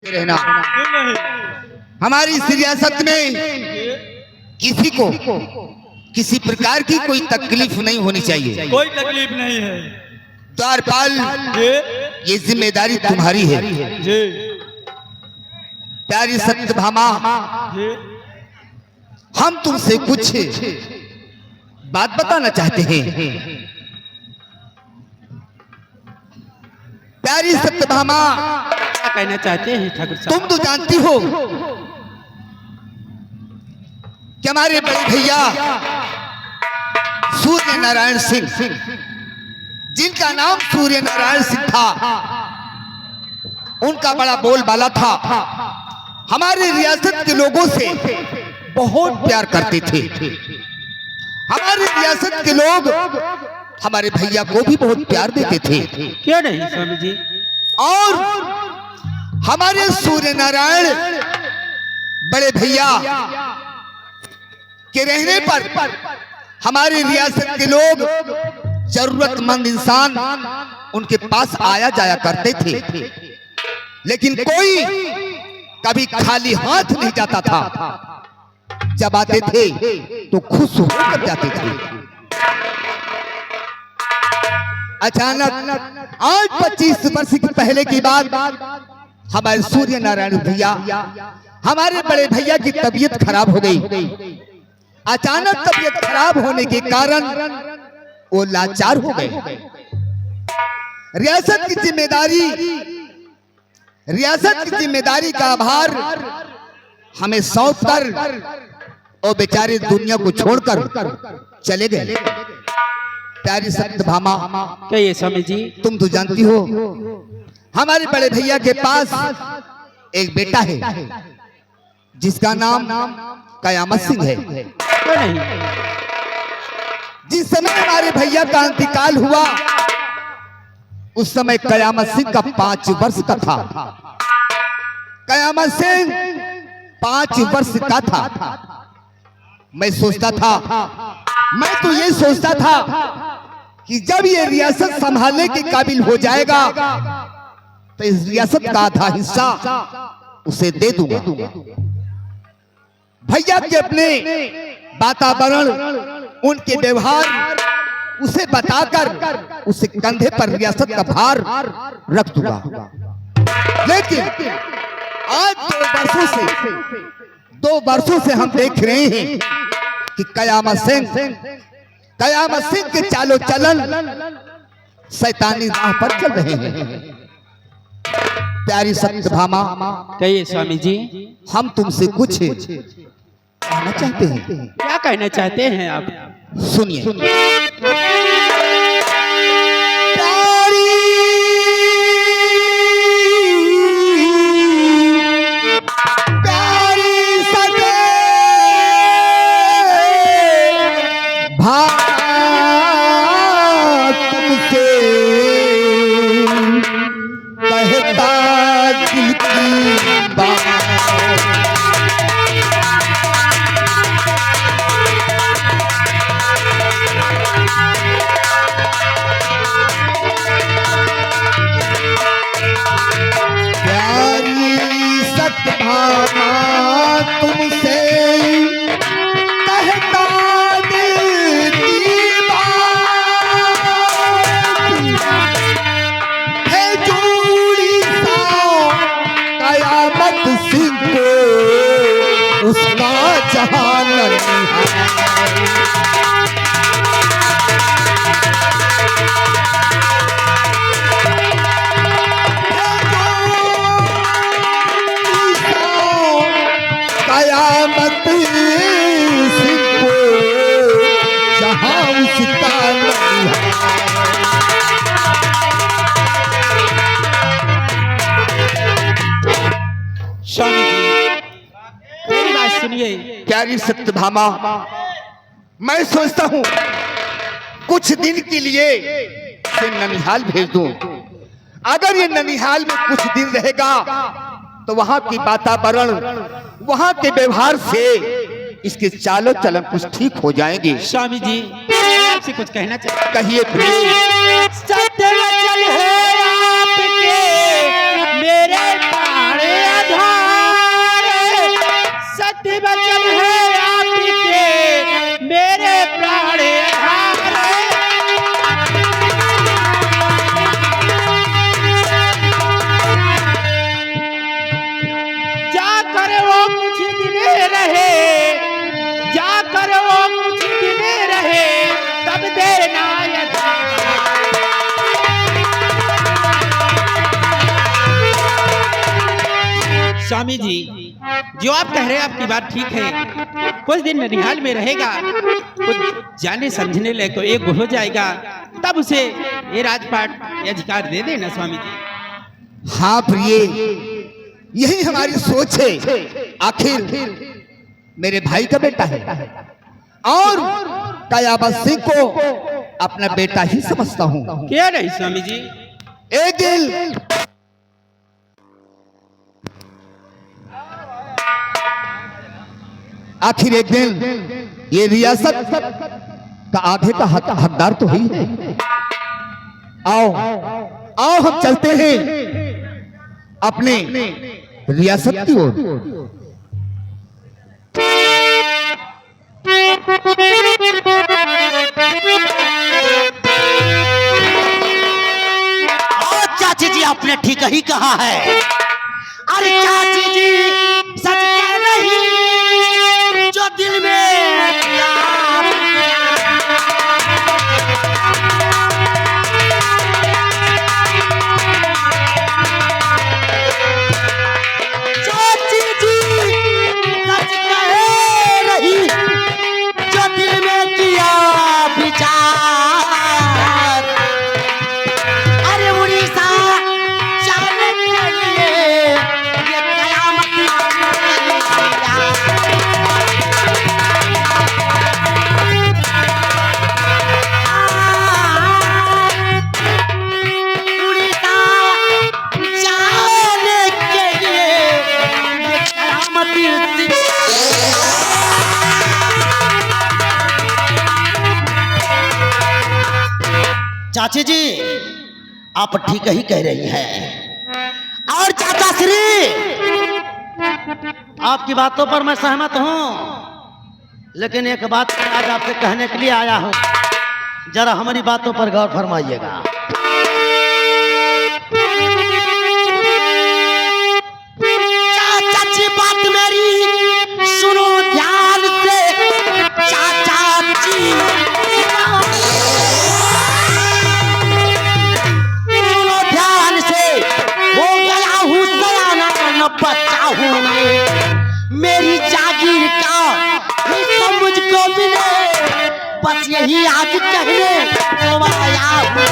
रहना। हमारी इस रियासत में किसी को किसी प्रकार की कोई तकलीफ नहीं होनी चाहिए। कोई तकलीफ नहीं है। द्वारपाल, ये जिम्मेदारी तुम्हारी है। जी प्यारी सत्यभामा, हम तुमसे कुछ बात बताना चाहते हैं। प्यारी सत्यभामा, क्या कहना चाहते हैं ठाकुर साहब? तुम तो जानती हो कि हमारे बड़े भैया सूर्य नारायण सिंह, जिनका नाम सूर्य नारायण सिंह था, उनका बड़ा बोलबाला था। हमारे रियासत के लोगों से बहुत प्यार करते थे। हमारे रियासत के लोग हमारे भैया को भी बहुत प्यार देते थे। क्यों नहीं स्वामी जी? और हमारे सूर्य नारायण बड़े भैया के रहने पर हमारे रियासत के लोग जरूरतमंद इंसान उनके पास आया जाया करते थे, लेकिन कोई कभी खाली हाथ नहीं जाता था। जब आते थे तो खुश होकर जाते थे। अचानक आज 25 वर्ष की पहले की बात, हमारे सूर्य नारायण भैया, हमारे बड़े भैया की तबीयत खराब हो गई। अचानक तबीयत खराब होने के कारण वो लाचार हो गए। रियासत की जिम्मेदारी का भार हमें सौंपकर और बेचारे दुनिया को छोड़कर चले गए। प्यारी सत्यभामा, कहिए स्वामी जी। तुम तो जानती हो हमारे बड़े भैया के पास एक बेटा है जिसका नाम कयामत सिंह है। क्यों नहीं? जिस समय हमारे भैया का इंतकाल हुआ, उस समय कयामत सिंह का 5 वर्ष का था। कयामत सिंह 5 वर्ष का था। मैं तो ये सोचता था कि जब ये रियासत संभालने के काबिल हो जाएगा तो इस रियासत का आधा हिस्सा उसे दे दूंगा। भैया के अपने वातावरण, उनके व्यवहार उसे बताकर उसे कंधे पर रियासत का भार रख दूंगा। लेकिन आज 2 वर्षों से हम देख रहे हैं कि कयामत सिंह के चालो चलन शैतानी राह पर चल रहे हैं। प्यारी सत्यभामा, कहिए स्वामी जी। हम तुमसे कुछ कहना चाहते हैं। क्या कहना चाहते हैं आप? सुनिए। तुमसे कहता दिल की बात, प्यारी सत्यभामा, तुमसे कहता दिल की बात है। जोड़ी सा कयामत सिंह को उसका जहान नहीं है। कयामत सिंह को जहां उसका नहीं है। स्वामी जी, मेरी बात सुनिए। प्यारी सत्यभामा, मैं सोचता हूँ कुछ दिन के लिए इसे ननिहाल भेज दूं। अगर ये ननिहाल में कुछ दिन रहेगा तो वहां की वातावरण, वहां के व्यवहार से इसके चालो चलन कुछ ठीक हो जाएंगे। स्वामी जी, आपसे कुछ कहना चाहते। कहिए प्लीज। सत्य वचन है आपके मेरे प्राण स्वामी जी, जो आप कह रहे हैं आपकी बात ठीक है। कुछ दिन ननिहाल में रहेगा, कुछ जाने समझने लायक एक हो जाएगा, तब उसे ये राजपाट ये अधिकार दे देना स्वामी जी। हाँ प्रिय, यही हमारी सोच है। आखिर मेरे भाई का बेटा है और कयामत सिंह को अपना बेटा ही समझता हूँ। क्या नहीं स्वामी जी? एक दिन आखिर एक दिन ये रियासत का आधे का हकदार तो ही है। आओ आओ हम चलते हैं अपने रियासत की ओर। चाची जी आपने ठीक ही कहा है। अरे चाची जी सच कह रही, जो दिल में प्यार चाची जी सच कह रही, जो दिल में किया विचार। अरे उड़ीसा जाने के लिए ये कयामत उड़ीसा जाने के लिए ये कयामत चाची जी आप ठीक ही कह रही हैं। और चाचा श्री आपकी बातों पर मैं सहमत हूं, लेकिन एक बात आज आपसे कहने के लिए आया हूं, जरा हमारी बातों पर गौर फरमाइएगा। चाचा जी बात मेरी सुनो ध्यान से, चाचा जी सुनो ध्यान से, हो गया हूँ सयाना न बच्चा हूँ मैं, मेरी जागीर का हिस्सा मुझको मिले, बस यही आज कहने को आया हूँ।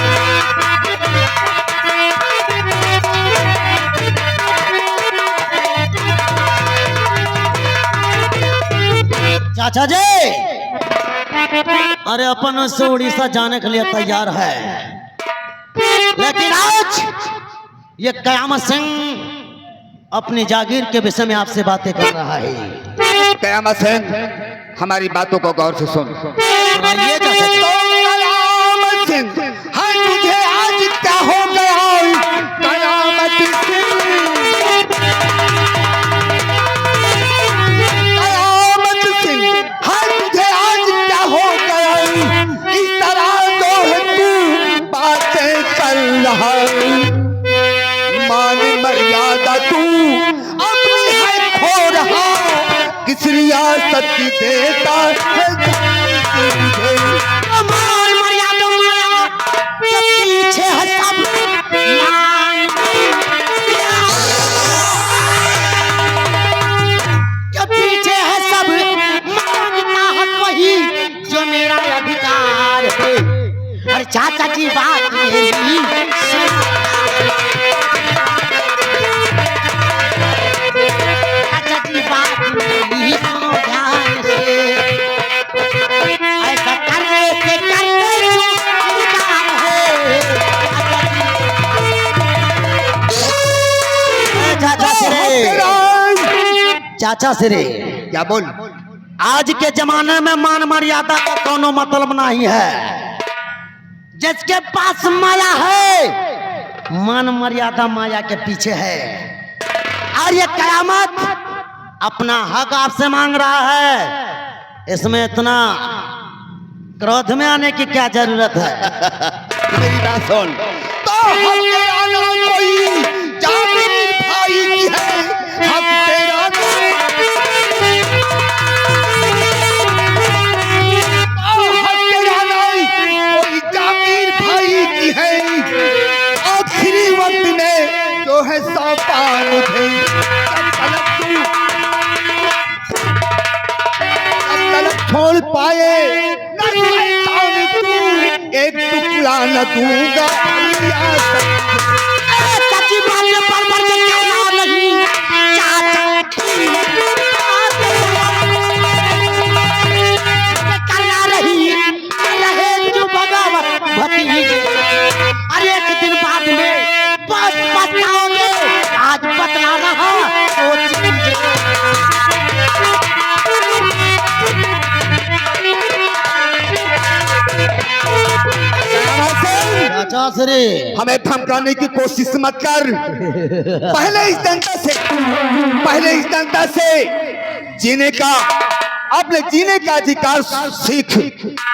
चाचा जी अरे अपन उससे उड़ीसा जाने के लिए तैयार है, लेकिन आज ये कयामत सिंह अपनी जागीर के विषय में आपसे बातें कर रहा है। कयामत सिंह हमारी बातों को गौर से सुन। सुनाइए चाचा जी। कयामत सिंह, हाँ तुझे आज क्या हो गया कयामत सिंह? कयामत सिंह, हाँ तुझे आज क्या हो गया? इस तरह तो तू बातें कर रहा, मान मर्यादा तू अपनी है खो रहा, किस रियासत की देता है तुझे? मान मर्यादा माया के पीछे है सब, मान के पीछे है सब, मांगता है वही जो मेरा अधिकार है। अरे चाचा जी बात मेरी सुनो, चाचा जी बात मेरी सुनो ध्यान से, ऐसा करने से करने जो अधिकार है। चाचा श्री, चाचा श्री क्या बोल? आज के जमाने में मान मर्यादा का कोनो मतलब नहीं है। जिसके पास माया है, मान मर्यादा माया के पीछे है। और ये कयामत अपना हक आपसे मांग रहा है, इसमें इतना क्रोध में आने की क्या जरूरत है? मेरी बात सुन। तो हक तेरा ना कोई जागीर भाई की है, हक तेरा ना कोई जागीर भाई की है। आखिरी वक्त में जो है सौंपा मुझे, न दूंगा रियासत। सच्ची बात है, पर के कहना नहीं चाचा की बात करना रही रहे जो भगवत भतीजे। अरे एक दिन बाद में बस पछताओगे, आज बतला रहा सोच लीजिए। चाचा श्री हमें धमकाने की कोशिश मत कर। पहले इस जनता से जीने का, अपने जीने का अधिकार सीख,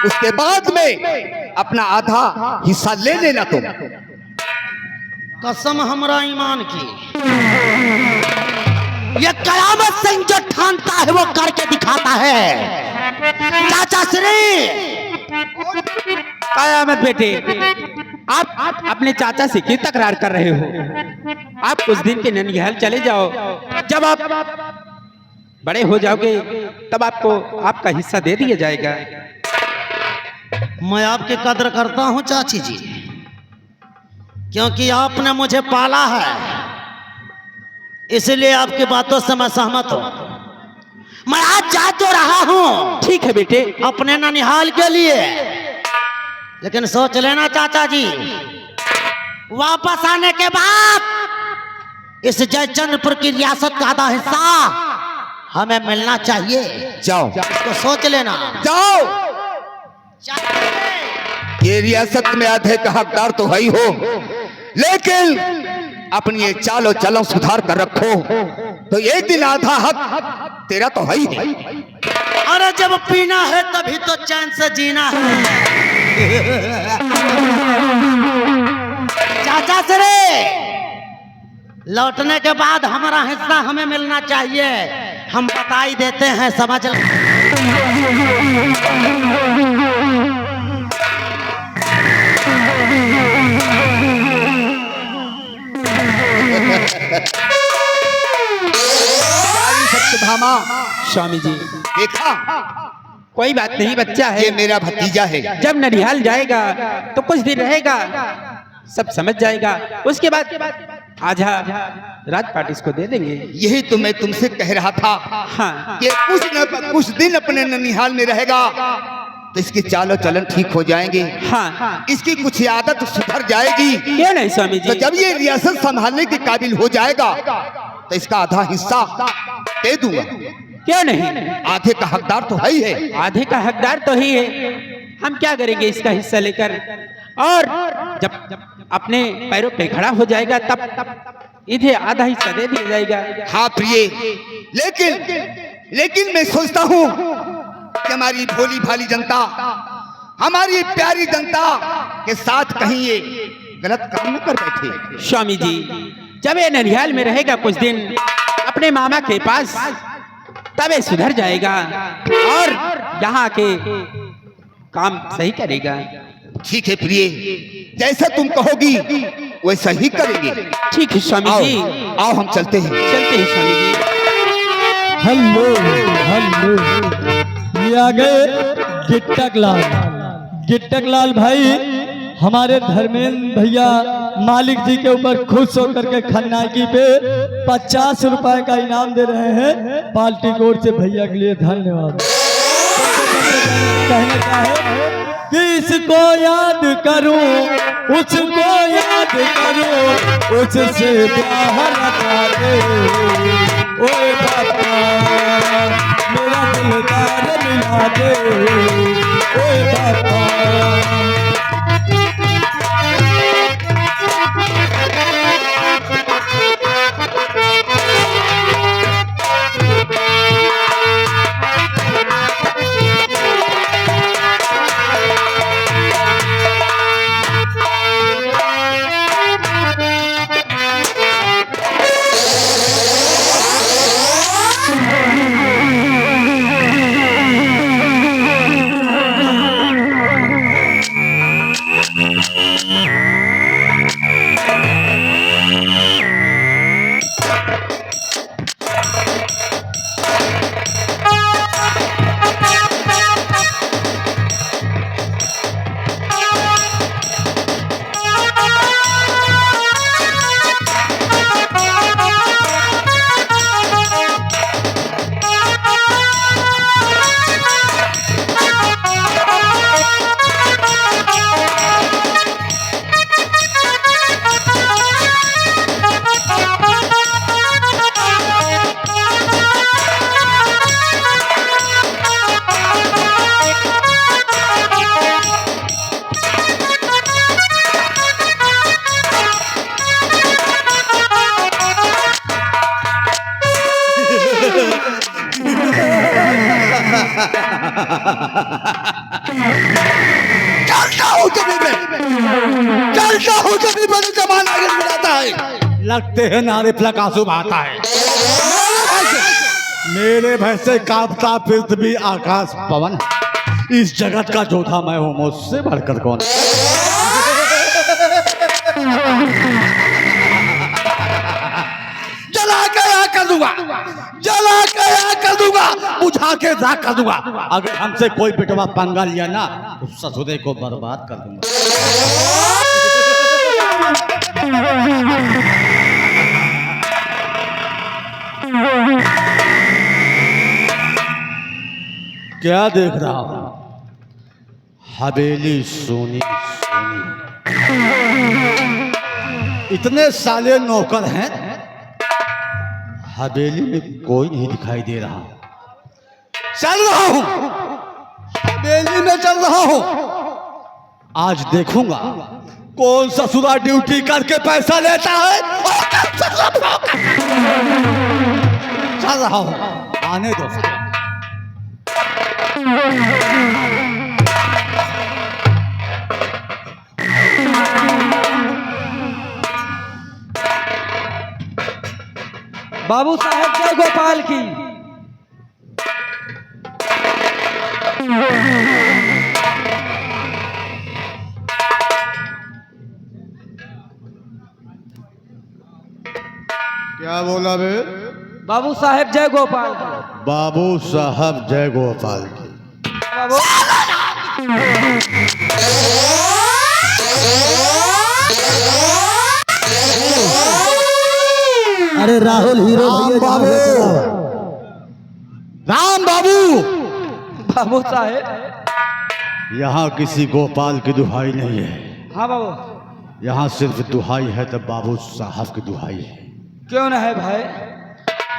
उसके बाद में अपना आधा हिस्सा ले लेना तुम। कसम हमरा ईमान की, ये कयामत सिंह जो ठानता है वो करके दिखाता है। चाचा श्री कयामत बेटे, आप अपने चाचा से क्यों तकरार कर रहे हो? आप कुछ दिन के ननिहाल चले जाओ, जब आप बड़े हो जाओगे तब आपको आपका हिस्सा दे दिया जाएगा। मैं आपकी कदर करता हूं चाची जी, क्योंकि आपने मुझे पाला है, इसलिए आपकी बातों से मैं सहमत हूं। मैं आज जा तो रहा हूं, ठीक है बेटे, अपने ननिहाल के लिए, लेकिन सोच लेना चाचा जी, वापस आने के बाद इस जयचंद्रपुर की रियासत का आधा हिस्सा हमें मिलना चाहिए। जाओ, इसको सोच लेना। जाओ। ये रियासत में आधे का हकदार तो है ही हो, लेकिन अपनी ये चालो चलो सुधार कर रखो, तो एक दिन आधा हक तेरा तो है ही है। अरे जब पीना है तभी तो चैन से जीना है। चाचा सरे, लौटने के बाद हमारा हिस्सा हमें मिलना चाहिए। हम बता ही देते हैं, समझ सत्यभामा, स्वामी जी देखा, कोई बात नहीं, बच्चा है, ये मेरा भतीजा है। जब ननिहाल जाएगा तो कुछ दिन रहेगा, सब समझ जाएगा, उसके बाद आधा राजपाट इसको दे देंगे। यही तो मैं तुमसे कह रहा था। हाँ। कि कुछ दिन अपने ननिहाल में रहेगा तो इसकी चालो चलन ठीक हो जाएंगे। हाँ, इसकी कुछ आदत सुधर जाएगी। क्यों नहीं स्वामी तो जी? जब ये रियासत संभालने के काबिल हो जाएगा तो इसका आधा हिस्सा दे दूंगा। क्यों नहीं? आधे का हकदार तो है ही है। आधे का हकदार तो ही है, हम क्या करेंगे इसका हिस्सा लेकर? और जब अपने पैरों पे खड़ा हो जाएगा तब इधर आधा हिस्सा दे दिया जाएगा। हाँ प्रिय, लेकिन मैं सोचता हूँ कि हमारी भोली भाली जनता, हमारी प्यारी जनता के साथ कहीं ये गलत काम न कर बैठे। स्वामी जी, जब ये ननिहाल में रहेगा कुछ दिन अपने मामा के पास, तब ये सुधर जाएगा और यहाँ के काम सही करेगा। ठीक है प्रिय, जैसा तुम कहोगी वैसा ही करेंगे। ठीक है स्वामी आओ, जी, आओ हम चलते हैं। चलते हैं स्वामी जी। हेलो हेलो, ये आ गए गिट्टक लाल भाई, हमारे धर्मेंद्र भैया मालिक जी के ऊपर खुश होकर के खन्नागी पे 50 रुपए का इनाम दे रहे हैं। पार्टी कोर्ट से भैया के लिए धन्यवाद। कहना क्या है कि इसको याद करूं, उसको याद करूं, उससे प्यार रखा ओए बाबा मेरा दिलदार मिला दे, ओए बाबा। चलता हूँ कभी मैंने जमाना आगे बुलाता है। लगते हैं नारे प्लकासु भाता है। मेरे भैसे कांपता पृथ्वी आकाश पवन, इस जगत का जोधा मैं हूँ, मुझसे बढ़कर कौन। जला के आग कर दूंगा, जला के आग कर दूंगा, बुझा के राख कर दूंगा। अगर हमसे कोई बेटवा पंगा लिया ना तो ससुरे को बर्बाद कर दूंगा। क्या देख रहा हूं? हवेली सोनी सोनी। इतने साले नौकर हैं, हवेली में कोई नहीं दिखाई दे रहा। चल रहा हूं, हवेली में चल रहा हूं। आज देखूंगा कौन ससुरा ड्यूटी करके पैसा लेता है। चल रहा हूं, आने दो। बाबू साहब जय गोपाल की। क्या बोला बे? बाबू साहब जय गोपाल की। बाबू साहब जय गोपाल की। बाबू अरे राहुल हीरो भैया राम बाबू, बाबू साहब। यहाँ किसी गोपाल की दुहाई नहीं है। हाँ बाबू। यहाँ सिर्फ दुहाई है तो बाबू साहब की दुहाई है। क्यों न है भाई,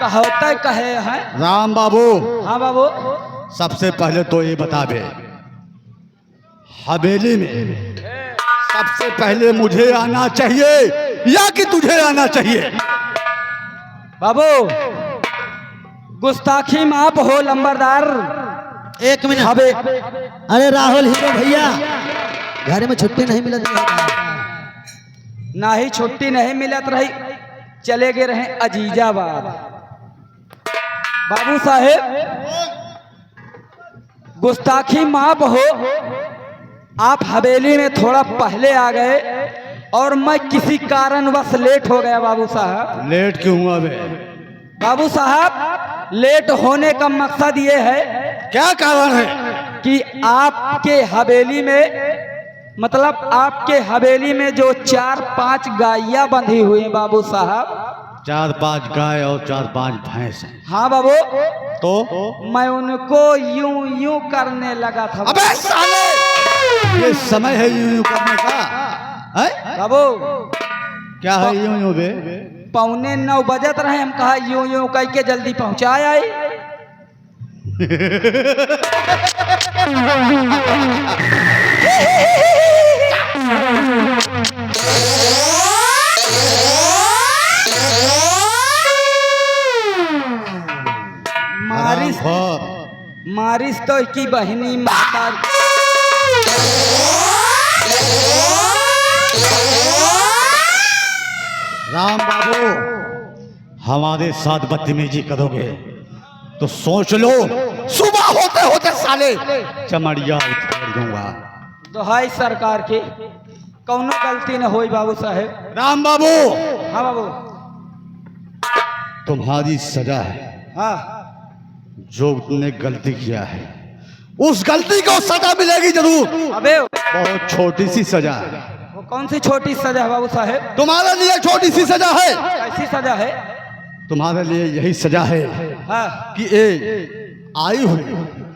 कहोता कहे हैं। राम बाबू, हाँ बाबू। सबसे पहले तो ये बता दे, हवेली में सबसे पहले मुझे आना चाहिए या कि तुझे आना चाहिए? बाबू गुस्ताखी माफ हो लंबरदार। एक मिनट। हबे अरे राहुल हीरो भैया, घर में छुट्टी नहीं मिलत रहेगा। ना ही छुट्टी नहीं मिलत रही, चले गए रहे अजीजाबाद। बाबू साहेब गुस्ताखी माफ हो, आप हवेली में थोड़ा पहले आ गए और मैं किसी कारणवश लेट हो गया। बाबू साहब लेट क्यों हुआ बे? बाबू साहब लेट होने का मकसद ये है क्या कारण है? कि आपके हवेली में, मतलब आपके हवेली में जो 4-5 गायियां बंधी हुई हैं बाबू साहब। 4-5 गाय और 4-5 भैंस हैं। हाँ बाबू। तो मैं उनको यूं यूं करने लगा था। अबे साले, ये समय है यूं यूं करने का है? बाबू क्या है यूं यूं बे? 8:45 बजत रहे, हम कहा यूं यूं कह के जल्दी पहुंचाए आई। मारिस मारिस तो की बहनी माता। राम बाबू, हमारे साथ बदतमीजी करोगे तो सोच लो, सुबह होते होते साले चमड़िया उतार दूंगा। दोहाई सरकार की, कौनो गलती न होई बाबू साहेब। राम बाबू, हाँ बाबू। तुम्हारी सजा है। हाँ जो तुमने गलती किया है उस गलती को सजा मिलेगी जरूर। अबे बहुत छोटी सी सजा है। वो कौन सी छोटी सजा है बाबू साहेब? तुम्हारे लिए छोटी सी सजा है। कैसी सजा है? तुम्हारे लिए यही सजा है हाँ कि आई हुई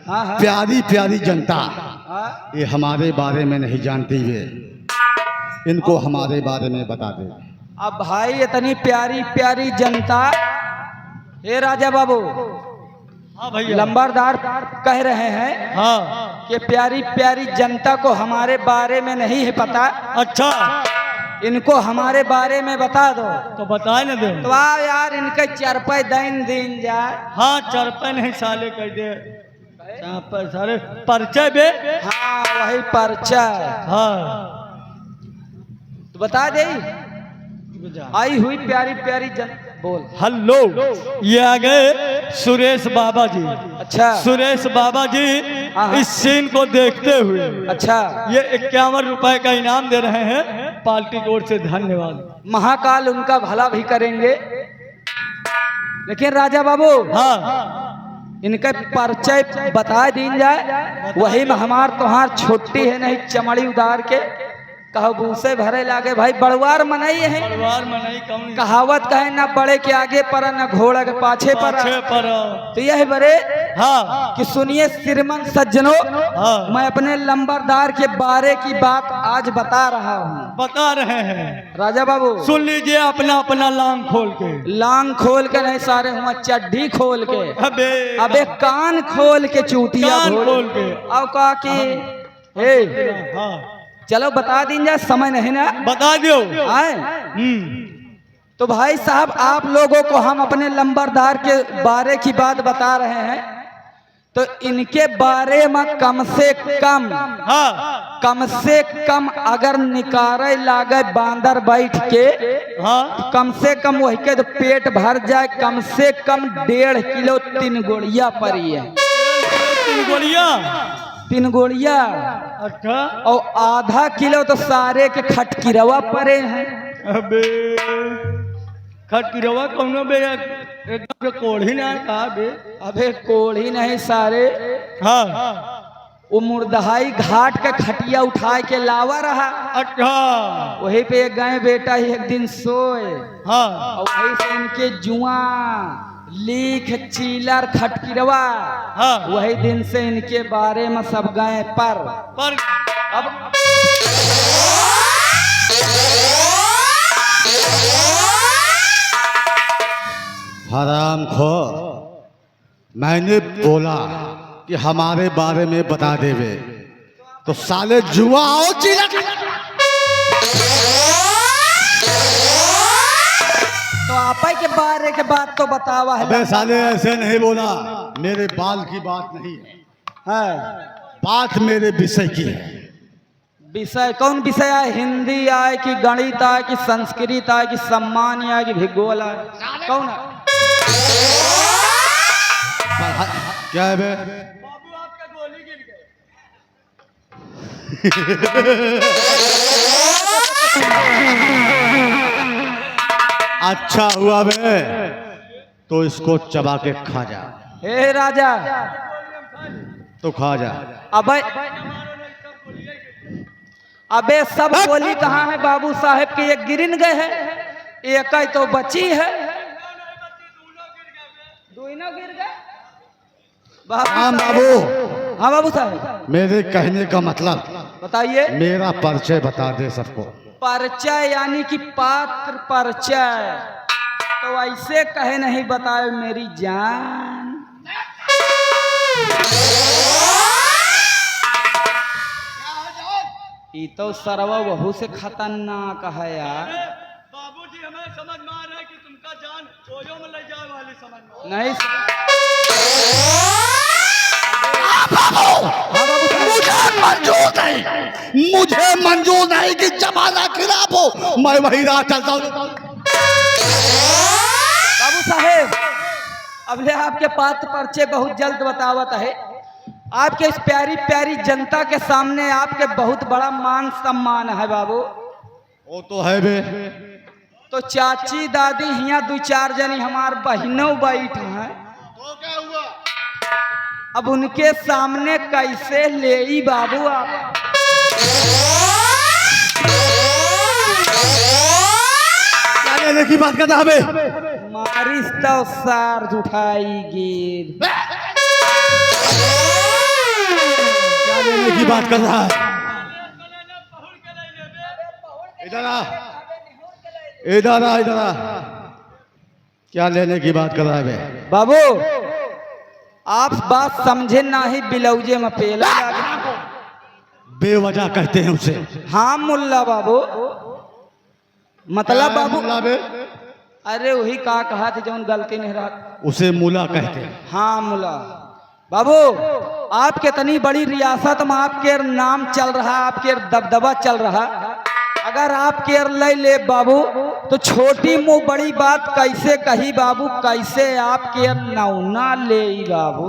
हाँ हाँ प्यारी प्यारी जनता हाँ। ये हमारे बारे में नहीं जानती है, इनको हमारे बारे में बता दे। अब भाई इतनी प्यारी प्यारी जनता, हे राजा बाबू, हाँ भैया, लंबरदार कह रहे हैं हाँ कि प्यारी प्यारी जनता को हमारे बारे में नहीं है पता। अच्छा, इनको हमारे बारे में बता दो। तो बता न दो तो यार, इनके 4 दिन जाए। हाँ 4 नहीं साले कह दे। पर सारे परिचय बे। हाँ वही परिचय। हाँ तो बता दे आई हुई प्यारी प्यारी जन बोल। हेलो, ये आ गए सुरेश बाबा जी। अच्छा सुरेश बाबा जी हाँ। इस सीन को देखते हुए अच्छा ये 51 रुपए का इनाम दे रहे हैं पार्टी की ओर से। धन्यवाद। महाकाल उनका भला भी करेंगे। लेकिन राजा बाबू हाँ इनका परिचय बता दी जाए, वही में हमार तोहार छोटी है नहीं चमड़ी उदार के कहो भूसे भरे लागे भाई बड़वार मनाई है। परिवार में नहीं कम कहावत कहे ना बड़े के आगे पर न घोड़ा के पाछे पर। पर तो यह बड़े हाँ कि सुनिए श्रीमन सज्जनों, हाँ मैं अपने लंबरदार के बारे की बात आज बता रहा हूँ। बता रहे हैं। राजा बाबू सुन लीजिए अपना अपना लांग खोल के। लांग खोल के नहीं सारे हुआ चड्ढी खोल के। अबे अबे कान खोल के चूटिया कान खोल के। अब कहा कि हे हाँ चलो बता दीजिए, समय नहीं ना बता दो। आए। तो भाई साहब आप लोगों को हम अपने लंबरदार के बारे की बात बता रहे हैं। तो इनके बारे में कम से कम अगर निकारे लागे बांदर बैठ के हाँ कम से कम वही के तो पेट भर जाए। कम से कम 1.5 किलो 3 गोलियां पड़ी है। 3 गोलियां 3 गोलियां अच्छा। और आधा किलो तो सारे के खटकिरवा पड़े हैं। अबे खटकिरवा कौनो बे एकदम कोढ़ी ना कहा बे। अबे कोढ़ी नहीं सारे हाँ वो मुर्दहाई घाट का खटिया उठा के लावा रहा। अच्छा वही पे एक गाय बेटा ही एक दिन सोए हाँ और वही से इनके जुआ लीख चीलर खटकिरवा हाँ वही दिन से इनके बारे में सब गए पर अब हरामखोर, मैंने बोला कि हमारे बारे में बता देवे तो साले जुआ आओ चिलक। तो आप के बारे के बात तो बतावा है। अबे साले ऐसे नहीं बोला, मेरे बाल की बात नहीं है, बात मेरे विषय की है। विषय कौन विषय आए? हिंदी आए कि गणित आए कि संस्कृत आए कि सम्मान आए कि भूगोल आए? कौन है? क्या है बे? अच्छा हुआ बे, तो इसको चबा के खा जा। हे राजा तो खा जा। अबे सब गोली कहाँ है? बाबू साहेब के एक गिरन गए हैं, एक ही तो बची है। दोनों गिर गए। हाँ बाबू। हाँ बाबू साहब मेरे कहने का मतलब बताइए। मेरा परिचय बता दे सबको। परिचय यानी कि पात्र परिचय तो ऐसे कहे नहीं बताए मेरी जान। ये तो सरवा वहू से खतरनाक है यार। बाबूजी हमें समझ में आ रहा है कि तुमका जान ओयो में ले जाए वाली समझ में नहीं मुझे मंजूर नहीं कि जमाना खिलाफ हो, मैं वही राह चलता हूँ। बाबू साहेब अबले आपके पात्र परिचय बहुत जल्द बतावत है। आपके इस प्यारी प्यारी जनता के सामने आपके बहुत बड़ा मान सम्मान है बाबू। वो तो है बे। तो चाची दादी हिया 2-4 जनी हमार बहनों बैठ हैं। तो क्या हुआ? अब उनके सामने कैसे ले ई बाबू आप? क्या लेने की बात करता है बे? मारिस तो सार उठाई गिर। क्या लेने की बात कर रहा है? इधर आ, इधर आ, इधर आ। क्या लेने की बात कर रहा है बे? बाबू आप बात समझे ना ही बिलौजे में पेला लगे। बेवजह कहते हैं उसे। हाँ मुल्ला बाबू मतलब बाबू मुल्ला बे? अरे वही का कहा थे जो गलती नहीं रहा। उसे मुला कहते हैं। हाँ मुला बाबू आपके तनी बड़ी रियासत में आपके नाम चल रहा, आपके दबदबा चल रहा। अगर आपके ले ले बाबू तो छोटी मुंह बड़ी बात कैसे कही बाबू, कैसे आपके नौना ले बाबू।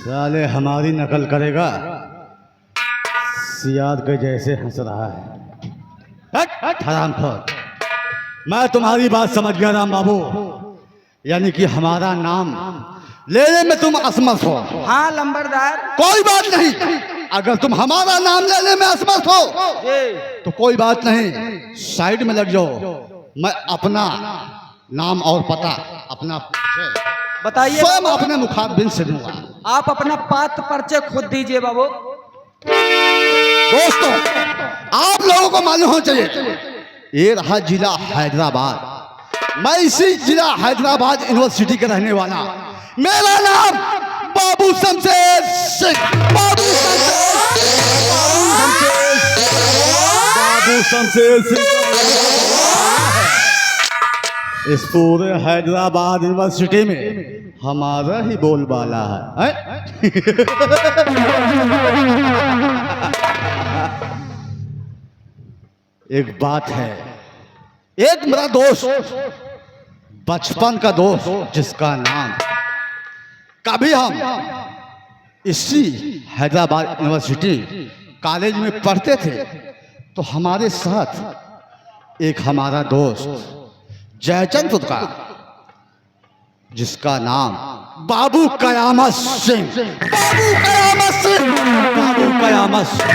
साले हमारी नकल करेगा, सियाद के जैसे हंस रहा है। हरामखोर, मैं तुम्हारी बात समझ गया राम बाबू, यानी कि हमारा नाम लेने में तुम असमर्थ हो। हाँ लंबरदार, कोई बात नहीं, अगर तुम हमारा नाम लेने में असमर्थ हो तो कोई बात नहीं, साइड में लग जाओ। मैं अपना नाम और पता अपना बताइए। स्वयं अपने मुखाबिन से दूंगा। आप अपना पात्र परिचय खुद दीजिए बाबू। दोस्तों, आप लोगों को मालूम होना चाहिए, ये रहा जिला हैदराबाद। मैं इसी जिला हैदराबाद यूनिवर्सिटी का रहने वाला। मेरा नाम बाबू शमशेर सिंह। बाबू शमशेर सिंह इस पूरे हैदराबाद यूनिवर्सिटी में हमारा ही बोलबाला है। एक बात है, एक मेरा दोस्त, बचपन का दोस्त, जिसका नाम कभी हम इसी हैदराबाद यूनिवर्सिटी कॉलेज में पढ़ते थे, तो हमारे साथ एक हमारा दोस्त जयचंद का, जिसका नाम बाबू कयामत सिंह। बाबू कयामत सिंह, बाबू कयामत सिंह।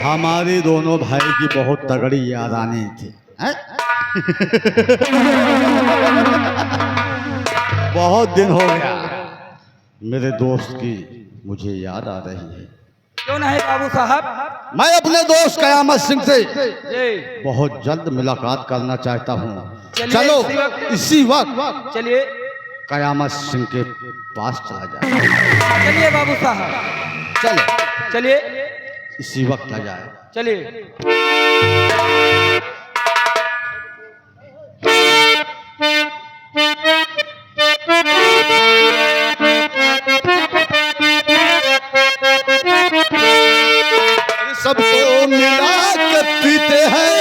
हमारे दोनों भाई की बहुत तगड़ी यादानी थी। बहुत दिन हो गया मेरे दोस्त की मुझे याद आ रही है। क्यों नहीं बाबू साहब? मैं अपने दोस्त कयामत सिंह से जी बहुत जल्द मुलाकात करना चाहता हूँ। चलिए, चलो इसी इसी वक्त चलिए कयामत सिंह के पास चला जाए। चलिए बाबू साहब, चलो चलिए इसी वक्त आ जाए। चलिए। सबको मिला के पीते हैं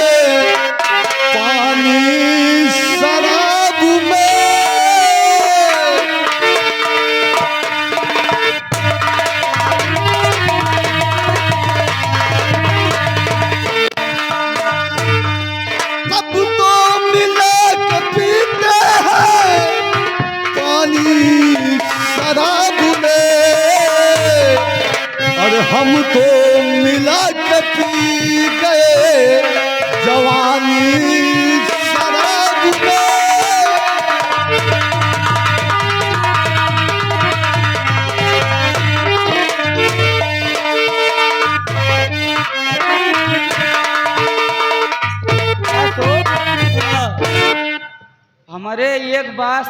पानी शराब में। सबको मिला के पीते हैं पानी शराब में। अरे हम तो मिला के पी गए जवानी शराब में। हमारे एक बात